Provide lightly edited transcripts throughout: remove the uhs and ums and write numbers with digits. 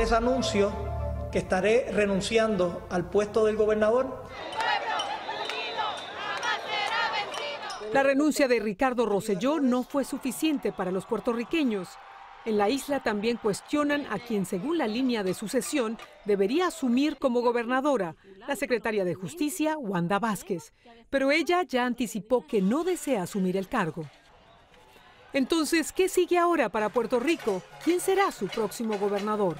les anuncio que estaré renunciando al puesto del gobernador. La renuncia de Ricardo Rosselló no fue suficiente para los puertorriqueños. En la isla también cuestionan a quien, según la línea de sucesión, debería asumir como gobernadora, la secretaria de Justicia, Wanda Vázquez. Pero ella ya anticipó que no desea asumir el cargo. Entonces, ¿qué sigue ahora para Puerto Rico? ¿Quién será su próximo gobernador?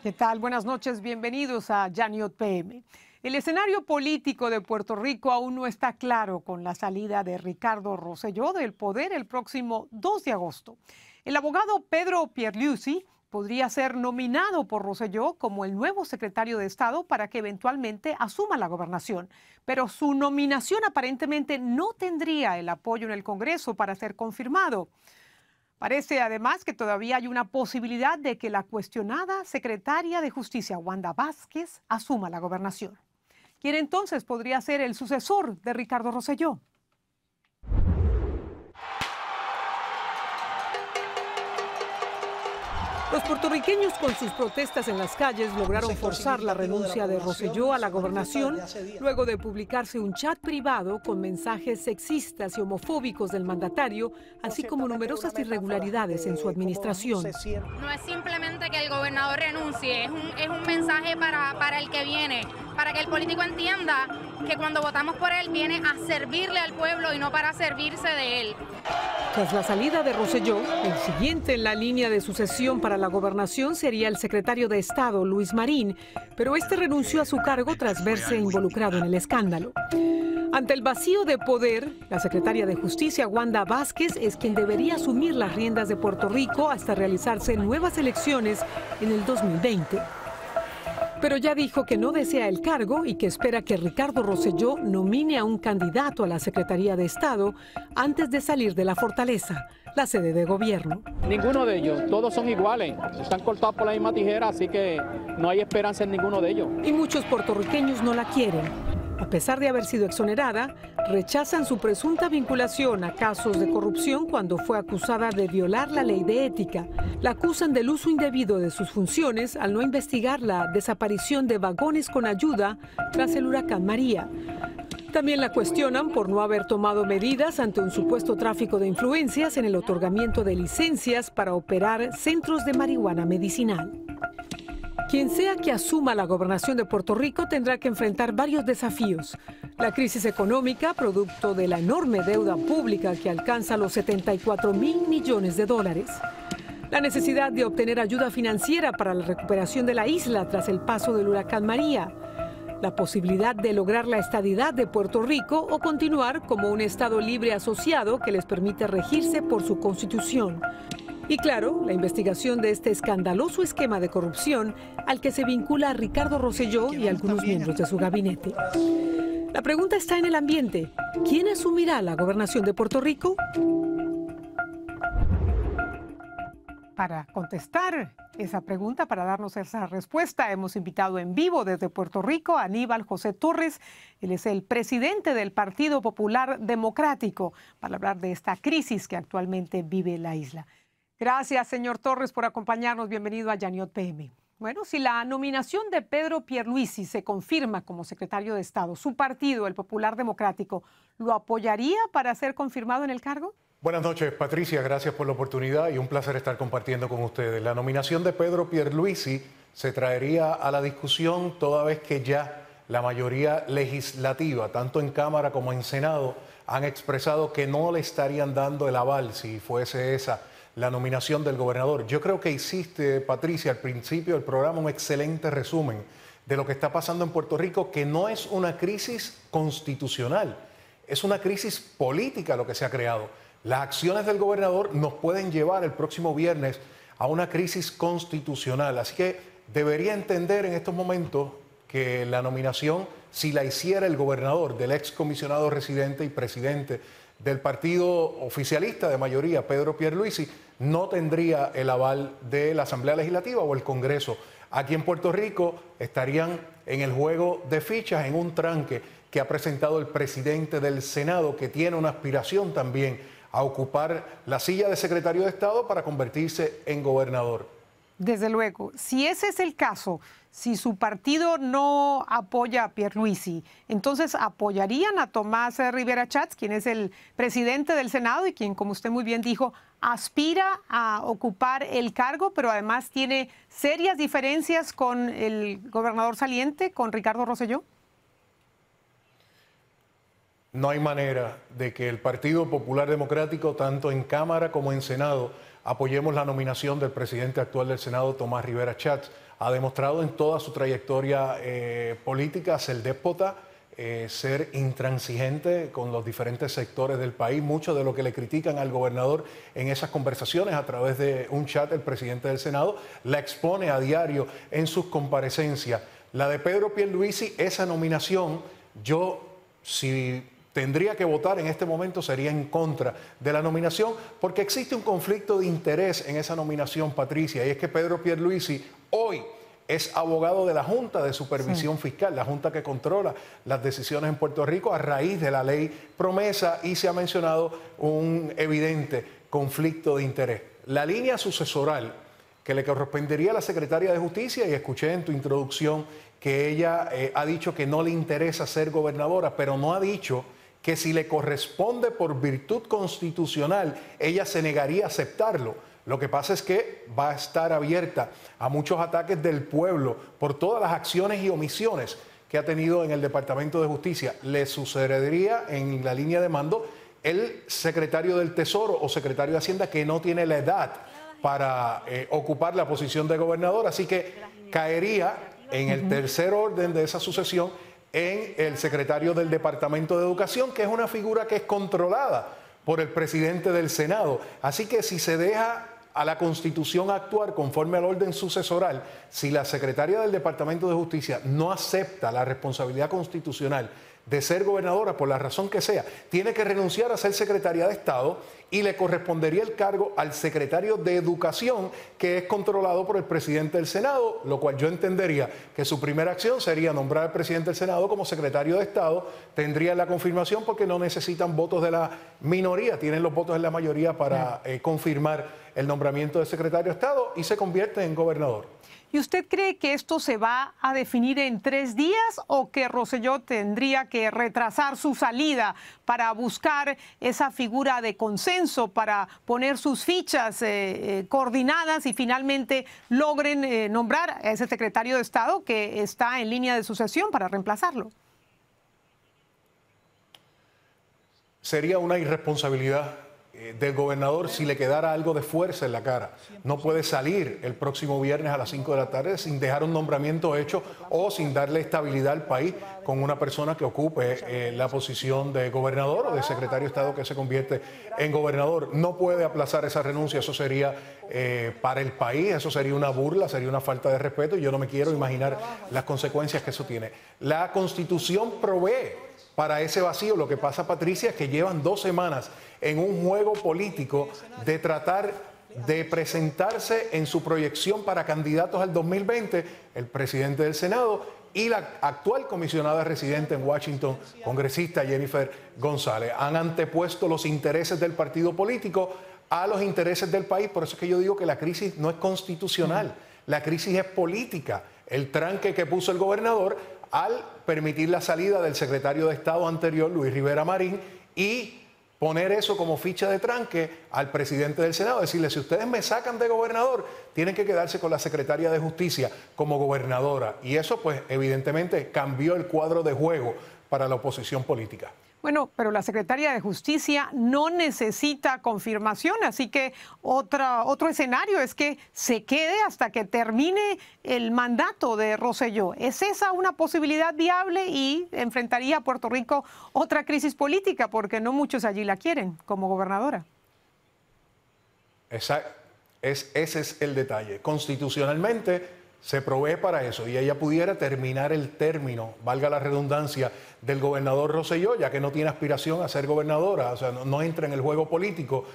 ¿Qué tal? Buenas noches, bienvenidos a Yaniot PM. El escenario político de Puerto Rico aún no está claro con la salida de Ricardo Rosselló del poder el próximo 2 de agosto. El abogado Pedro Pierluisi podría ser nominado por Rosselló como el nuevo secretario de Estado para que eventualmente asuma la gobernación. Pero su nominación aparentemente no tendría el apoyo en el Congreso para ser confirmado. Parece además que todavía hay una posibilidad de que la cuestionada secretaria de Justicia, Wanda Vázquez, asuma la gobernación. ¿Quién entonces podría ser el sucesor de Ricardo Rosselló? Los puertorriqueños, con sus protestas en las calles, lograron forzar la renuncia de Rosselló a la gobernación luego de publicarse un chat privado con mensajes sexistas y homofóbicos del mandatario, así como numerosas irregularidades en su administración. No es simplemente que el gobernador renuncie, es un mensaje para el que viene, para que el político entienda que cuando votamos por él viene a servirle al pueblo y no para servirse de él. Tras la salida de Rosselló, el siguiente en la línea de sucesión para la gobernación sería el secretario de Estado, Luis Marín, pero este renunció a su cargo tras verse involucrado en el escándalo. Ante el vacío de poder, la secretaria de Justicia, Wanda Vázquez, es quien debería asumir las riendas de Puerto Rico hasta realizarse nuevas elecciones en el 2020. Pero ya dijo que no desea el cargo y que espera que Ricardo Rosselló nomine a un candidato a la Secretaría de Estado antes de salir de la Fortaleza, la sede de gobierno. Ninguno de ellos, todos son iguales, están cortados por la misma tijera, así que no hay esperanza en ninguno de ellos. Y muchos puertorriqueños no la quieren. A pesar de haber sido exonerada, rechazan su presunta vinculación a casos de corrupción cuando fue acusada de violar la ley de ética. La acusan del uso indebido de sus funciones al no investigar la desaparición de vagones con ayuda tras el huracán María. También la cuestionan por no haber tomado medidas ante un supuesto tráfico de influencias en el otorgamiento de licencias para operar centros de marihuana medicinal. Quien sea que asuma la gobernación de Puerto Rico tendrá que enfrentar varios desafíos. La crisis económica, producto de la enorme deuda pública que alcanza los 74.000 millones de dólares. La necesidad de obtener ayuda financiera para la recuperación de la isla tras el paso del huracán María. La posibilidad de lograr la estadidad de Puerto Rico o continuar como un Estado libre asociado que les permite regirse por su constitución. Y claro, la investigación de este escandaloso esquema de corrupción al que se vincula a Ricardo Rosselló y algunos miembros de su gabinete. La pregunta está en el ambiente. ¿Quién asumirá la gobernación de Puerto Rico? Para contestar esa pregunta, para darnos esa respuesta, hemos invitado en vivo desde Puerto Rico a Aníbal José Torres. Él es el presidente del Partido Popular Democrático, para hablar de esta crisis que actualmente vive la isla. Gracias, señor Torres, por acompañarnos. Bienvenido a Yaniot PM. Bueno, si la nominación de Pedro Pierluisi se confirma como secretario de Estado, ¿su partido, el Popular Democrático, lo apoyaría para ser confirmado en el cargo? Buenas noches, Patricia. Gracias por la oportunidad y un placer estar compartiendo con ustedes. La nominación de Pedro Pierluisi se traería a la discusión toda vez que ya la mayoría legislativa, tanto en Cámara como en Senado, han expresado que no le estarían dando el aval si fuese esa la nominación del gobernador. Yo creo que hiciste, Patricia, al principio del programa un excelente resumen de lo que está pasando en Puerto Rico, que no es una crisis constitucional, es una crisis política lo que se ha creado. Las acciones del gobernador nos pueden llevar el próximo viernes a una crisis constitucional, así que debería entender en estos momentos que la nominación, si la hiciera el gobernador del excomisionado residente y presidente del partido oficialista de mayoría, Pedro Pierluisi, no tendría el aval de la Asamblea Legislativa o el Congreso. Aquí en Puerto Rico estarían en el juego de fichas, en un tranque que ha presentado el presidente del Senado, que tiene una aspiración también a ocupar la silla de secretario de Estado para convertirse en gobernador. Desde luego, si ese es el caso, si su partido no apoya a Pierluisi, entonces apoyarían a Tomás Rivera Schatz, quien es el presidente del Senado y quien, como usted muy bien dijo, aspira a ocupar el cargo, pero además tiene serias diferencias con el gobernador saliente, con Ricardo Rosselló. No hay manera de que el Partido Popular Democrático, tanto en Cámara como en Senado, apoyemos la nominación del presidente actual del Senado, Tomás Rivera Schatz. Ha demostrado en toda su trayectoria política ser déspota, ser intransigente con los diferentes sectores del país. Mucho de lo que le critican al gobernador en esas conversaciones a través de un chat, el presidente del Senado la expone a diario en sus comparecencias. La de Pedro Pierluisi, esa nominación, si tendría que votar en este momento, sería en contra de la nominación, porque existe un conflicto de interés en esa nominación, Patricia, y es que Pedro Pierluisi hoy es abogado de la Junta de Supervisión Fiscal, la Junta que controla las decisiones en Puerto Rico a raíz de la ley promesa, y se ha mencionado un evidente conflicto de interés. La línea sucesoral que le correspondería a la secretaria de Justicia, y escuché en tu introducción que ella ha dicho que no le interesa ser gobernadora, pero no ha dicho que si le corresponde por virtud constitucional, ella se negaría a aceptarlo. Lo que pasa es que va a estar abierta a muchos ataques del pueblo por todas las acciones y omisiones que ha tenido en el Departamento de Justicia. Le sucedería en la línea de mando el secretario del Tesoro o secretario de Hacienda, que no tiene la edad para ocupar la posición de gobernador, así que caería en el tercer orden de esa sucesión en el secretario del Departamento de Educación, que es una figura que es controlada por el presidente del Senado. Así que si se deja a la Constitución actuar conforme al orden sucesoral, si la secretaria del Departamento de Justicia no acepta la responsabilidad constitucional de ser gobernadora, por la razón que sea, tiene que renunciar a ser secretaria de Estado y le correspondería el cargo al secretario de Educación, que es controlado por el presidente del Senado, lo cual yo entendería que su primera acción sería nombrar al presidente del Senado como secretario de Estado. Tendría la confirmación porque no necesitan votos de la minoría, tienen los votos de la mayoría para confirmar el nombramiento de secretario de Estado y se convierte en gobernador. ¿Y usted cree que esto se va a definir en 3 días o que Rosselló tendría que retrasar su salida para buscar esa figura de consenso, para poner sus fichas coordinadas y finalmente logren nombrar a ese secretario de Estado que está en línea de sucesión para reemplazarlo? Sería una irresponsabilidad del gobernador si le quedara algo de fuerza en la cara. No puede salir el próximo viernes a las 5 de la tarde sin dejar un nombramiento hecho o sin darle estabilidad al país con una persona que ocupe la posición de gobernador o de secretario de Estado que se convierte en gobernador. No puede aplazar esa renuncia, eso sería para el país, eso sería una burla, sería una falta de respeto y yo no me quiero imaginar las consecuencias que eso tiene. La Constitución provee para ese vacío. Lo que pasa, Patricia, es que llevan 2 semanas en un juego político de tratar de presentarse en su proyección para candidatos al 2020, el presidente del Senado y la actual comisionada residente en Washington, congresista Jennifer González. Han antepuesto los intereses del partido político a los intereses del país. Por eso es que yo digo que la crisis no es constitucional, la crisis es política. El tranque que puso el gobernador al permitir la salida del secretario de Estado anterior, Luis Rivera Marín, y poner eso como ficha de tranque al presidente del Senado, decirle, si ustedes me sacan de gobernador, tienen que quedarse con la secretaria de Justicia como gobernadora. Y eso, pues, evidentemente cambió el cuadro de juego para la oposición política. Bueno, pero la secretaria de Justicia no necesita confirmación, así que otro escenario es que se quede hasta que termine el mandato de Rosselló. ¿Es esa una posibilidad viable y enfrentaría a Puerto Rico otra crisis política? Porque no muchos allí la quieren como gobernadora. Ese es el detalle. Constitucionalmente se provee para eso y ella pudiera terminar el término, valga la redundancia, del gobernador Rosselló, ya que no tiene aspiración a ser gobernadora, o sea, no entra en el juego político,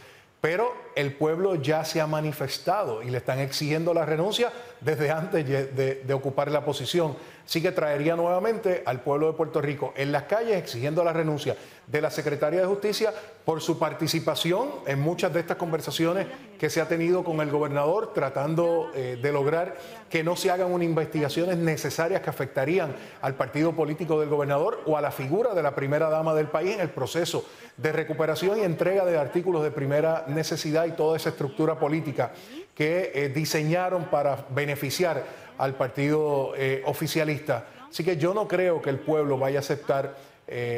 Pero el pueblo ya se ha manifestado y le están exigiendo la renuncia desde antes de ocupar la posición. Así que traería nuevamente al pueblo de Puerto Rico en las calles exigiendo la renuncia de la Secretaría de Justicia por su participación en muchas de estas conversaciones que se ha tenido con el gobernador, tratando de lograr que no se hagan unas investigaciones necesarias que afectarían al partido político del gobernador o a la figura de la primera dama del país en el proceso de recuperación y entrega de artículos de primera necesidad y toda esa estructura política que diseñaron para beneficiar al partido oficialista. Así que yo no creo que el pueblo vaya a aceptar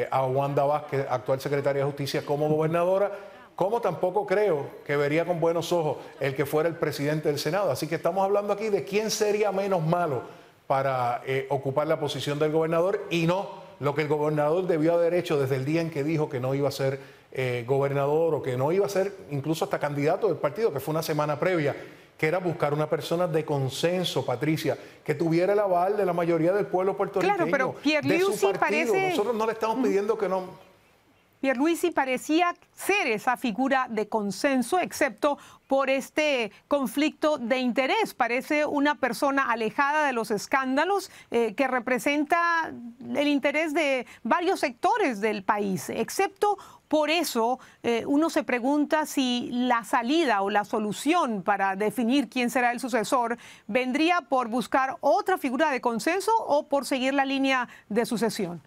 a Wanda Vázquez, actual secretaria de Justicia, como gobernadora, como tampoco creo que vería con buenos ojos el que fuera el presidente del Senado. Así que estamos hablando aquí de quién sería menos malo para ocupar la posición del gobernador y no lo que el gobernador debió haber hecho desde el día en que dijo que no iba a ser gobernador o que no iba a ser incluso hasta candidato del partido, que fue una semana previa, que era buscar una persona de consenso, Patricia, que tuviera el aval de la mayoría del pueblo puertorriqueño, claro, pero Pierluisi de su partido. Nosotros no le estamos pidiendo que no... Pierluisi parecía ser esa figura de consenso, excepto por este conflicto de interés. Parece una persona alejada de los escándalos que representa el interés de varios sectores del país. Excepto por eso, uno se pregunta si la salida o la solución para definir quién será el sucesor vendría por buscar otra figura de consenso o por seguir la línea de sucesión.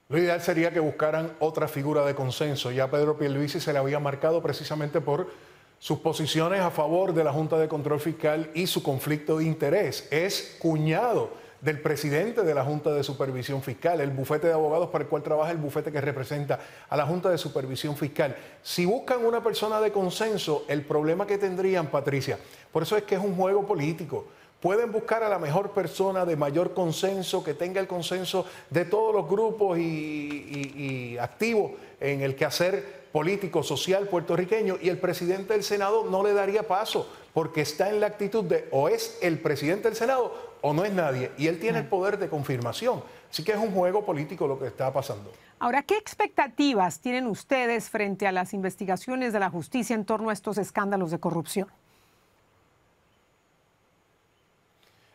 Lo ideal sería que buscaran otra figura de consenso. Ya Pedro Pierluisi se le había marcado precisamente por sus posiciones a favor de la Junta de Control Fiscal y su conflicto de interés. Es cuñado del presidente de la Junta de Supervisión Fiscal, el bufete de abogados para el cual trabaja el bufete que representa a la Junta de Supervisión Fiscal. Si buscan una persona de consenso, el problema que tendrían, Patricia, por eso es que es un juego político. Pueden buscar a la mejor persona de mayor consenso, que tenga el consenso de todos los grupos y activos en el quehacer político, social puertorriqueño, y el presidente del Senado no le daría paso, porque está en la actitud de o es el presidente del Senado o no es nadie, y él tiene el poder de confirmación. Así que es un juego político lo que está pasando. Ahora, ¿qué expectativas tienen ustedes frente a las investigaciones de la justicia en torno a estos escándalos de corrupción?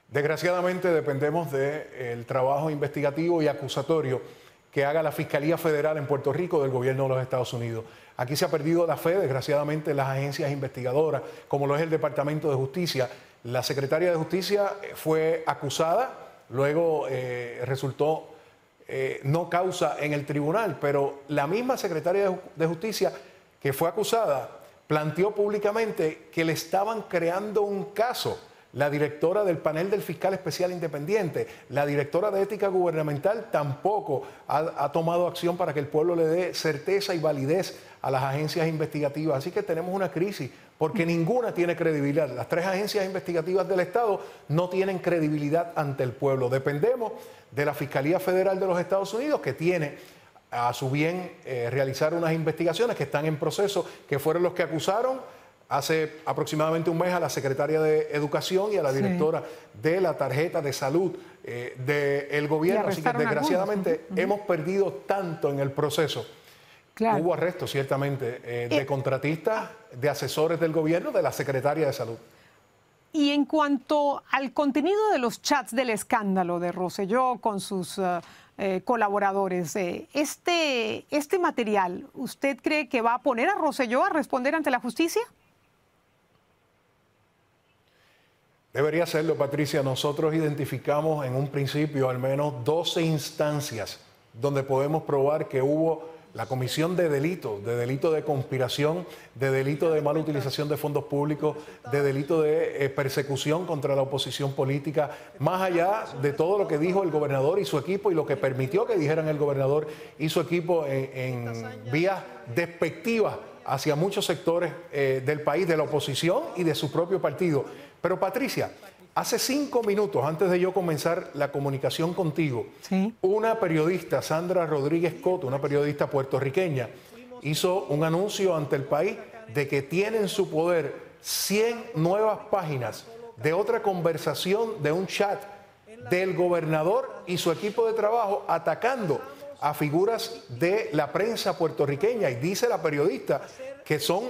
Desgraciadamente dependemos del trabajo investigativo y acusatorio que haga la Fiscalía Federal en Puerto Rico del gobierno de los Estados Unidos. Aquí se ha perdido la fe, desgraciadamente, en las agencias investigadoras, como lo es el Departamento de Justicia. La secretaria de Justicia fue acusada, luego resultó no causa en el tribunal, pero la misma secretaria de Justicia que fue acusada planteó públicamente que le estaban creando un caso. La directora del panel del fiscal especial independiente, la directora de ética gubernamental tampoco ha tomado acción para que el pueblo le dé certeza y validez a las agencias investigativas. Así que tenemos una crisis porque ninguna tiene credibilidad. Las tres agencias investigativas del Estado no tienen credibilidad ante el pueblo. Dependemos de la Fiscalía Federal de los Estados Unidos, que tiene a su bien realizar unas investigaciones que están en proceso, que fueron los que acusaron hace aproximadamente un mes a la secretaria de Educación y a la directora de la tarjeta de salud del gobierno. Así que desgraciadamente hemos perdido tanto en el proceso. Claro. Hubo arrestos ciertamente de contratistas, de asesores del gobierno, de la secretaria de salud. Y en cuanto al contenido de los chats del escándalo de Rosselló con sus colaboradores, este material, ¿usted cree que va a poner a Rosselló a responder ante la justicia? Debería serlo, Patricia. Nosotros identificamos en un principio al menos 12 instancias donde podemos probar que hubo la comisión de delitos, de conspiración, de delito de mala utilización de fondos públicos, de delito de persecución contra la oposición política, más allá de todo lo que dijo el gobernador y su equipo y lo que permitió que dijeran el gobernador y su equipo en vías despectivas hacia muchos sectores del país, de la oposición y de su propio partido. Pero Patricia, hace 5 minutos antes de yo comenzar la comunicación contigo, una periodista, Sandra Rodríguez Coto, una periodista puertorriqueña, hizo un anuncio ante el país de que tiene en su poder 100 nuevas páginas de otra conversación, de un chat del gobernador y su equipo de trabajo atacando a figuras de la prensa puertorriqueña, y dice la periodista que son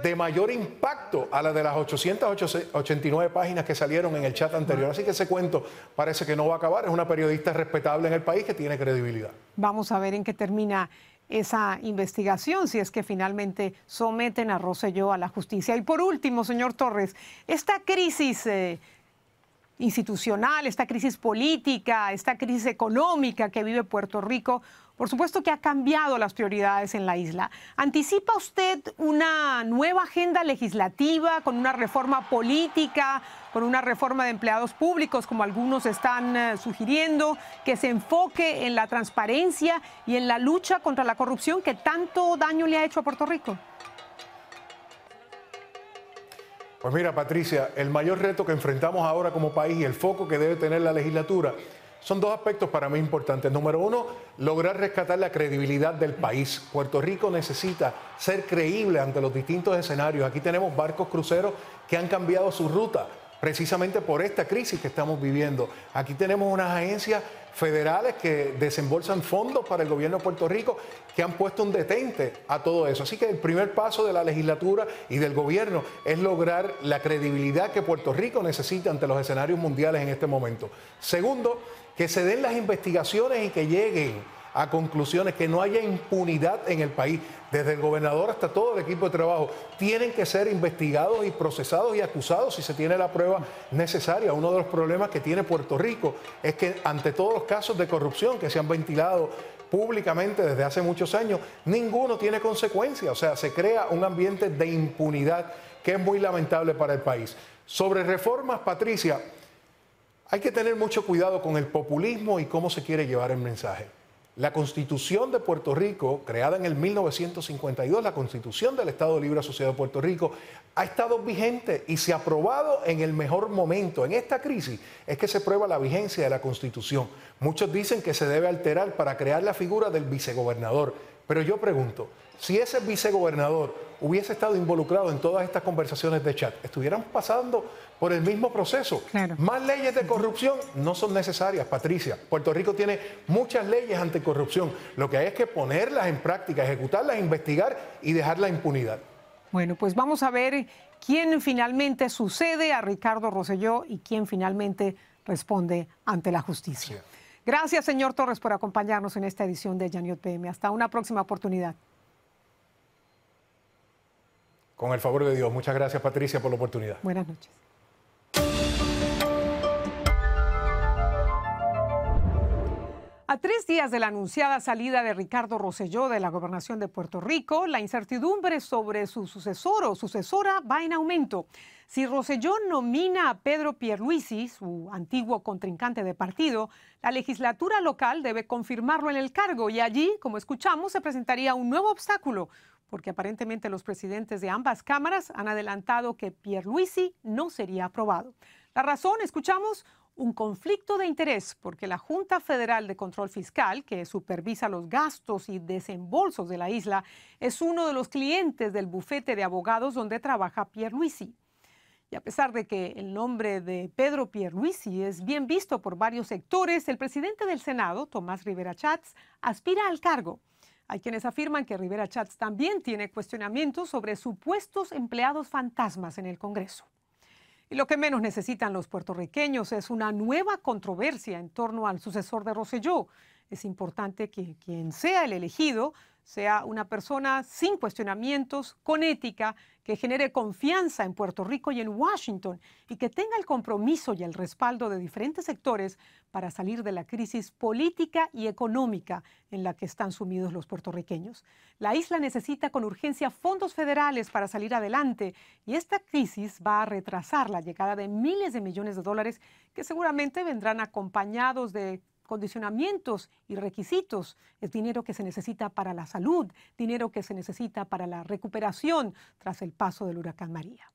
de mayor impacto a la de las 889 páginas que salieron en el chat anterior. Así que ese cuento parece que no va a acabar. Es una periodista respetable en el país que tiene credibilidad. Vamos a ver en qué termina esa investigación, si es que finalmente someten a Rosselló a la justicia. Y por último, señor Torres, esta crisis institucional, esta crisis política, esta crisis económica que vive Puerto Rico, por supuesto que ha cambiado las prioridades en la isla. ¿Anticipa usted una nueva agenda legislativa con una reforma política, con una reforma de empleados públicos, como algunos están sugiriendo, que se enfoque en la transparencia y en la lucha contra la corrupción que tanto daño le ha hecho a Puerto Rico? Pues mira, Patricia, el mayor reto que enfrentamos ahora como país y el foco que debe tener la legislatura son dos aspectos para mí importantes. Número uno, lograr rescatar la credibilidad del país. Puerto Rico necesita ser creíble ante los distintos escenarios. Aquí tenemos barcos cruceros que han cambiado su ruta precisamente por esta crisis que estamos viviendo. Aquí tenemos unas agencias federales que desembolsan fondos para el gobierno de Puerto Rico que han puesto un detente a todo eso. Así que el primer paso de la legislatura y del gobierno es lograr la credibilidad que Puerto Rico necesita ante los escenarios mundiales en este momento. Segundo, que se den las investigaciones y que lleguen a conclusiones, que no haya impunidad en el país, desde el gobernador hasta todo el equipo de trabajo. Tienen que ser investigados y procesados y acusados si se tiene la prueba necesaria. Uno de los problemas que tiene Puerto Rico es que ante todos los casos de corrupción que se han ventilado públicamente desde hace muchos años, ninguno tiene consecuencias. O sea, se crea un ambiente de impunidad que es muy lamentable para el país. Sobre reformas, Patricia, hay que tener mucho cuidado con el populismo y cómo se quiere llevar el mensaje. La Constitución de Puerto Rico, creada en el 1952, la Constitución del Estado Libre Asociado de Puerto Rico, ha estado vigente y se ha aprobado en el mejor momento. En esta crisis es que se prueba la vigencia de la Constitución. Muchos dicen que se debe alterar para crear la figura del vicegobernador. Pero yo pregunto, si ese vicegobernador hubiese estado involucrado en todas estas conversaciones de chat, ¿estuvieran pasando por el mismo proceso? Claro. Más leyes de corrupción no son necesarias, Patricia. Puerto Rico tiene muchas leyes anticorrupción. Lo que hay es que ponerlas en práctica, ejecutarlas, investigar y dejar la impunidad. Bueno, pues vamos a ver quién finalmente sucede a Ricardo Rosselló y quién finalmente responde ante la justicia. Sí. Gracias, señor Torres, por acompañarnos en esta edición de Yaniot PM. Hasta una próxima oportunidad. Con el favor de Dios. Muchas gracias, Patricia, por la oportunidad. Buenas noches. A 3 días de la anunciada salida de Ricardo Rosselló de la gobernación de Puerto Rico, la incertidumbre sobre su sucesor o sucesora va en aumento. Si Rosselló nomina a Pedro Pierluisi, su antiguo contrincante de partido, la legislatura local debe confirmarlo en el cargo y allí, como escuchamos, se presentaría un nuevo obstáculo, porque aparentemente los presidentes de ambas cámaras han adelantado que Pierluisi no sería aprobado. La razón, escuchamos, un conflicto de interés, porque la Junta Federal de Control Fiscal, que supervisa los gastos y desembolsos de la isla, es uno de los clientes del bufete de abogados donde trabaja Pierluisi. Y a pesar de que el nombre de Pedro Pierluisi es bien visto por varios sectores, el presidente del Senado, Tomás Rivera Chats, aspira al cargo. Hay quienes afirman que Rivera Chats también tiene cuestionamientos sobre supuestos empleados fantasmas en el Congreso. Y lo que menos necesitan los puertorriqueños es una nueva controversia en torno al sucesor de Rosselló. Es importante que quien sea el elegido sea una persona sin cuestionamientos, con ética, que genere confianza en Puerto Rico y en Washington y que tenga el compromiso y el respaldo de diferentes sectores para salir de la crisis política y económica en la que están sumidos los puertorriqueños. La isla necesita con urgencia fondos federales para salir adelante y esta crisis va a retrasar la llegada de miles de millones de dólares que seguramente vendrán acompañados de condicionamientos y requisitos. Es dinero que se necesita para la salud, dinero que se necesita para la recuperación tras el paso del huracán María.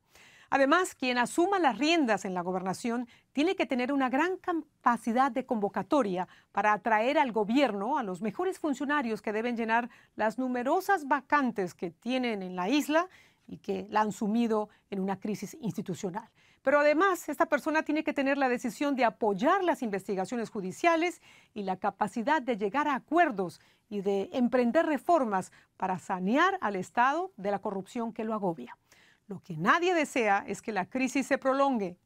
Además, quien asuma las riendas en la gobernación tiene que tener una gran capacidad de convocatoria para atraer al gobierno a los mejores funcionarios que deben llenar las numerosas vacantes que tienen en la isla y que la han sumido en una crisis institucional. Pero además, esta persona tiene que tener la decisión de apoyar las investigaciones judiciales y la capacidad de llegar a acuerdos y de emprender reformas para sanear al Estado de la corrupción que lo agobia. Lo que nadie desea es que la crisis se prolongue.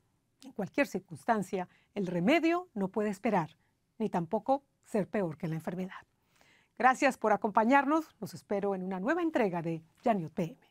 En cualquier circunstancia, el remedio no puede esperar, ni tampoco ser peor que la enfermedad. Gracias por acompañarnos. Los espero en una nueva entrega de Ya News PM.